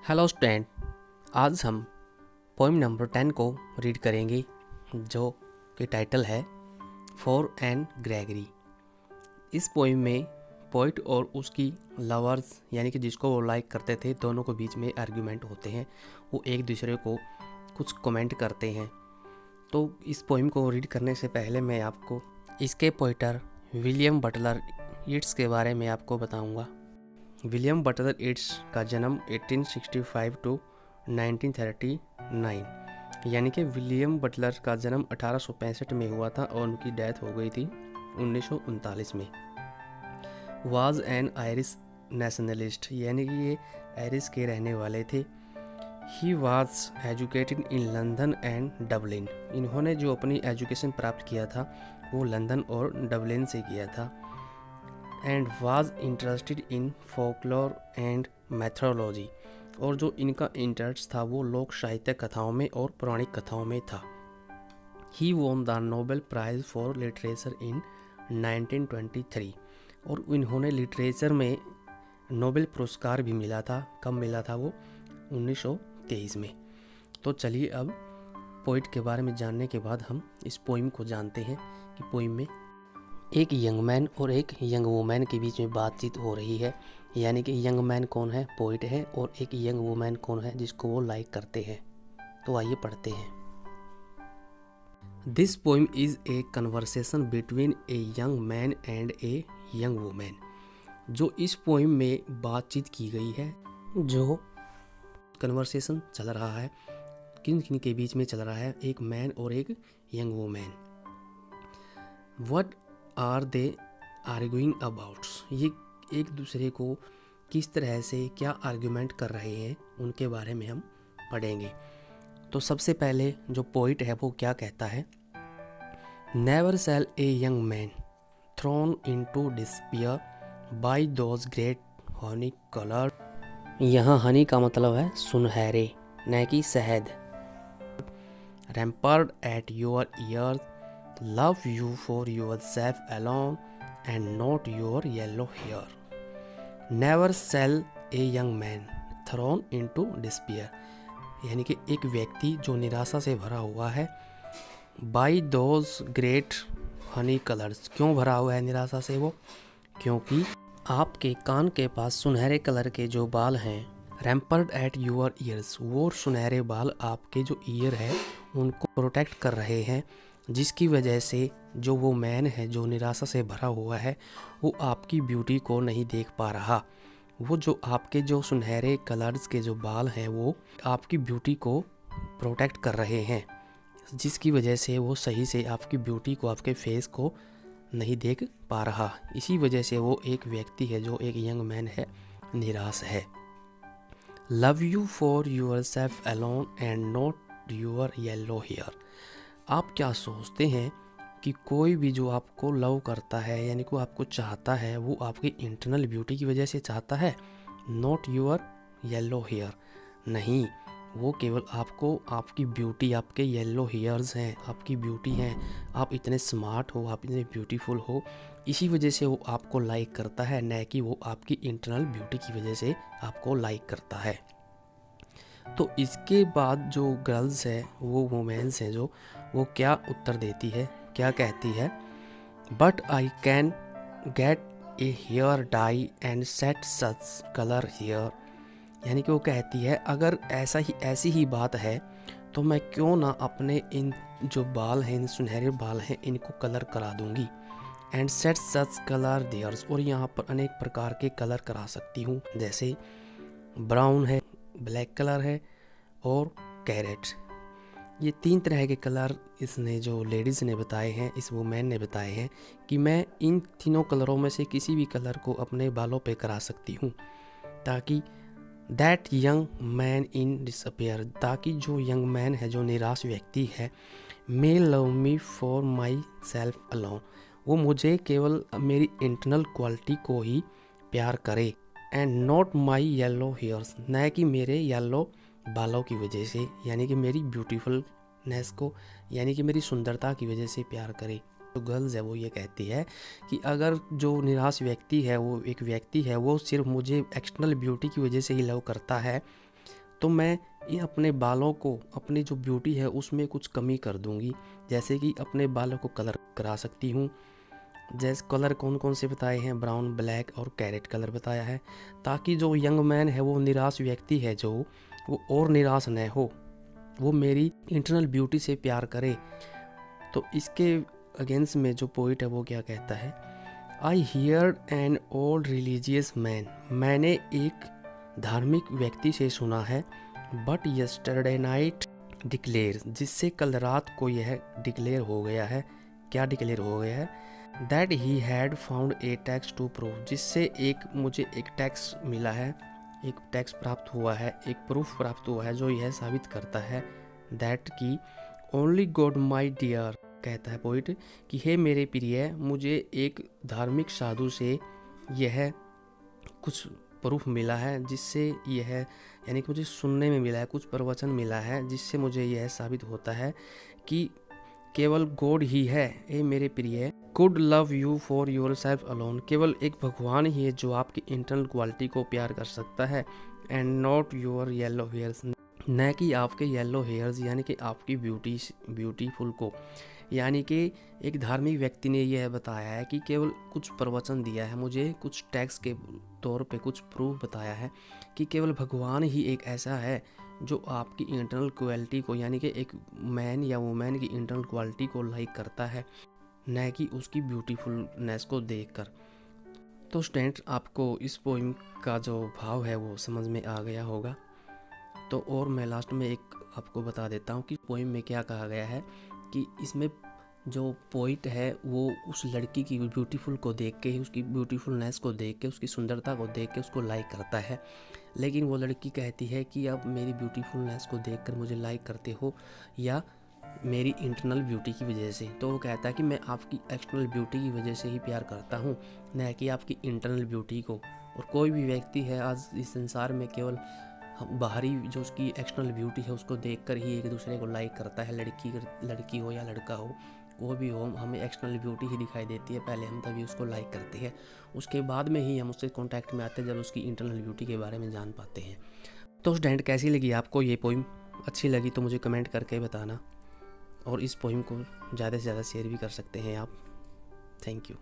Hello student, आज हम poem number 10 को रीड करेंगे जो कि टाइटल है फॉर एन ग्रेगरी। इस पोइम में पोइट और उसकी लवर्स यानी कि जिसको वो लाइक करते थे दोनों के बीच में आर्ग्यूमेंट होते हैं। वो एक दूसरे को कुछ कमेंट करते हैं। तो इस पोइम को रीड करने से पहले मैं आपको इसके पोइटर विलियम बटलर यीट्स के बारे में आपको बताऊंगा। विलियम बटलर यीट्स का जन्म 1865 टू 1939 यानी कि विलियम बटलर का जन्म 1865 में हुआ था और उनकी डेथ हो गई थी 1939 में। वाज एन आयरिश नेशनलिस्ट यानी कि ये आयरिश के रहने वाले थे। He was educated in London and Dublin. इन्होंने जो अपनी एजुकेशन प्राप्त किया था वो लंदन और डबलिन से किया था। And was interested in folklore and mythology, और जो इनका इंटरेस्ट था वो लोक साहित्य कथाओं में और पौराणिक कथाओं में था। He won the Nobel Prize for literature in 1923, और इन्होंने लिटरेचर में नोबेल पुरस्कार भी मिला था। कब मिला था वो? 1923 में। तो चलिए अब पोइट के बारे में जानने के बाद हम इस पोइम को जानते हैं कि पोइम में एक यंग मैन और एक यंग वुमेन के बीच में बातचीत हो रही है। यानी कि यंग मैन कौन है? पोइट है। और एक यंग वुमेन कौन है? जिसको वो लाइक करते हैं। तो आइए पढ़ते हैं। This poem is a conversation between A young man and a young women. जो इस पोइम में बातचीत की गई है, जो कन्वर्सेशन चल रहा है, किन किन के बीच में चल रहा है? एक मैन और एक young women. What are they arguing about? ये एक दूसरे को किस तरह से क्या आर्ग्यूमेंट कर रहे हैं उनके बारे में हम पढ़ेंगे। तो सबसे पहले जो पोइट है वो क्या कहता है? Never shall a young man thrown into despair by those great honey colour. यहाँ हनी का मतलब है सुनहरे, न कि शहद। Rampart at your ears love you for yourself alone and not your yellow hair. Never sell a young man thrown into despair, यानी कि एक व्यक्ति जो निराशा से भरा हुआ है। by those great honey colors, क्यों भरा हुआ है निराशा से वो? क्योंकि आपके कान के पास सुनहरे कलर के जो बाल हैं, रैम्पर्ड एट यूर ईयर्स, वो सुनहरे बाल आपके जो ईयर है उनको प्रोटेक्ट कर रहे हैं, जिसकी वजह से जो वो मैन है जो निराशा से भरा हुआ है वो आपकी ब्यूटी को नहीं देख पा रहा। वो जो आपके जो सुनहरे कलर्स के जो बाल हैं वो आपकी ब्यूटी को प्रोटेक्ट कर रहे हैं, जिसकी वजह से वो सही से आपकी ब्यूटी को, आपके फेस को नहीं देख पा रहा। इसी वजह से वो एक व्यक्ति है जो एक यंग मैन है, निराश है। Love you for yourself alone and not your yellow hair. आप क्या सोचते हैं कि कोई भी जो आपको लव करता है यानी कि वो आपको चाहता है वो आपकी इंटरनल ब्यूटी की वजह से चाहता है, नॉट यूर येलो हेयर। नहीं, वो केवल आपको आपकी ब्यूटी, आपके येलो हेयर्स हैं, आपकी ब्यूटी हैं, आप इतने स्मार्ट हो, आप इतने ब्यूटीफुल हो, इसी वजह से वो आपको लाइक करता है, न कि वो आपकी इंटरनल ब्यूटी की वजह से आपको लाइक करता है। तो इसके बाद जो गर्ल्स है, वो वुमेन्स हैं जो, वो क्या उत्तर देती है, क्या कहती है? But I can get a hair dye and set such colour hair. यानी कि वो कहती है अगर ऐसी ही बात है तो मैं क्यों ना अपने इन जो बाल हैं, इन सुनहरे बाल हैं, इनको कलर करा दूंगी। And set such colour theirs, और यहाँ पर अनेक प्रकार के कलर करा सकती हूँ, जैसे ब्राउन है, ब्लैक कलर है और कैरेट। ये 3 तरह के कलर इसने जो लेडीज़ ने बताए हैं, इस वुमेन ने बताए हैं कि मैं इन तीनों कलरों में से किसी भी कलर को अपने बालों पे करा सकती हूँ, ताकि that young man in disappear, ताकि जो यंग मैन है, जो निराश व्यक्ति है, मे love me for my self alone, वो मुझे केवल मेरी इंटरनल क्वालिटी को ही प्यार करे। And not my yellow hairs, न कि मेरे येलो बालों की वजह से, यानी कि मेरी ब्यूटीफुलनेस को, यानी कि मेरी सुंदरता की वजह से प्यार करे। जो गर्ल्स है वो ये कहती है कि अगर जो निराश व्यक्ति है, वो एक व्यक्ति है, वो सिर्फ मुझे एक्सटर्नल ब्यूटी की वजह से ही लव करता है, तो मैं ये अपने बालों को, अपनी जो ब्यूटी है उसमें कुछ कमी कर दूंगी। जैसे कि अपने बालों को कलर करा सकती हूँ। जैसे कलर कौन कौन से बताए हैं, ब्राउन, ब्लैक और कैरेट कलर बताया है, ताकि जो यंग मैन है, वो निराश व्यक्ति है जो, वो और निराश न हो, वो मेरी इंटरनल ब्यूटी से प्यार करे। तो इसके अगेंस्ट में जो पोइट है वो क्या कहता है, आई heard an old religious man, मैंने एक धार्मिक व्यक्ति से सुना है, बट यस्टरडे नाइट डिक्लेयर, जिससे कल रात को यह डिक्लेयर हो गया है, क्या डिक्लेयर हो गया है, that he had found a text to prove, जिससे मुझे एक टेक्स्ट मिला है, एक टेक्स्ट प्राप्त हुआ है, एक प्रूफ प्राप्त हुआ है जो यह साबित करता है दैट की ओनली गॉड माई डियर, कहता है पोइट कि हे मेरे प्रिय, मुझे एक धार्मिक साधु से यह कुछ प्रूफ मिला है, जिससे यह, यानी कि मुझे सुनने में मिला है, कुछ प्रवचन मिला है, जिससे मुझे यह साबित होता है कि केवल गॉड ही है, ए मेरे प्रिय, could love you for your self alone, केवल एक भगवान ही है जो आपकी इंटरनल क्वालिटी को प्यार कर सकता है, and not your yellow hairs, न कि आपके येलो हेयर्स, यानी कि आपकी ब्यूटीफुल को। यानी कि एक धार्मिक व्यक्ति ने यह बताया है कि केवल कुछ प्रवचन दिया है, मुझे कुछ टैक्स के तौर पे कुछ प्रूफ बताया है कि केवल भगवान ही एक ऐसा है जो आपकी इंटरनल क्वालिटी को, यानी कि एक मैन या वुमेन की इंटरनल क्वालिटी को लाइक करता है, न कि उसकी ब्यूटीफुलनेस को देखकर। तो स्टूडेंट, आपको इस पोइम का जो भाव है वो समझ में आ गया होगा। तो और मैं लास्ट में एक आपको बता देता हूँ कि पोइम में क्या कहा गया है, कि इसमें जो पोइट है वो उस लड़की की ब्यूटीफुल को देख के, उसकी ब्यूटीफुलनेस को देख के, उसकी सुंदरता को देख के उसको लाइक करता है, लेकिन वो लड़की कहती है कि अब मेरी ब्यूटीफुलनेस को देखकर मुझे लाइक करते हो या मेरी इंटरनल ब्यूटी की वजह से। तो वो कहता है कि मैं आपकी एक्सटर्नल ब्यूटी की वजह से ही प्यार करता हूँ, न कि आपकी इंटरनल ब्यूटी को। और कोई भी व्यक्ति है आज इस संसार में केवल बाहरी जो उसकी एक्सटर्नल ब्यूटी है उसको देखकर ही एक दूसरे को लाइक करता है, लड़की हो या लड़का हो, वो भी हो, हमें एक्सटर्नल ब्यूटी ही दिखाई देती है, पहले हम तभी उसको लाइक करते हैं, उसके बाद में ही हम उससे कांटेक्ट में आते हैं जब उसकी इंटरनल ब्यूटी के बारे में जान पाते हैं। तो स्टूडेंट, कैसी लगी आपको ये पोइम? अच्छी लगी तो मुझे कमेंट करके बताना, और इस पोइम को ज़्यादा से ज़्यादा शेयर भी कर सकते हैं आप। Thank you.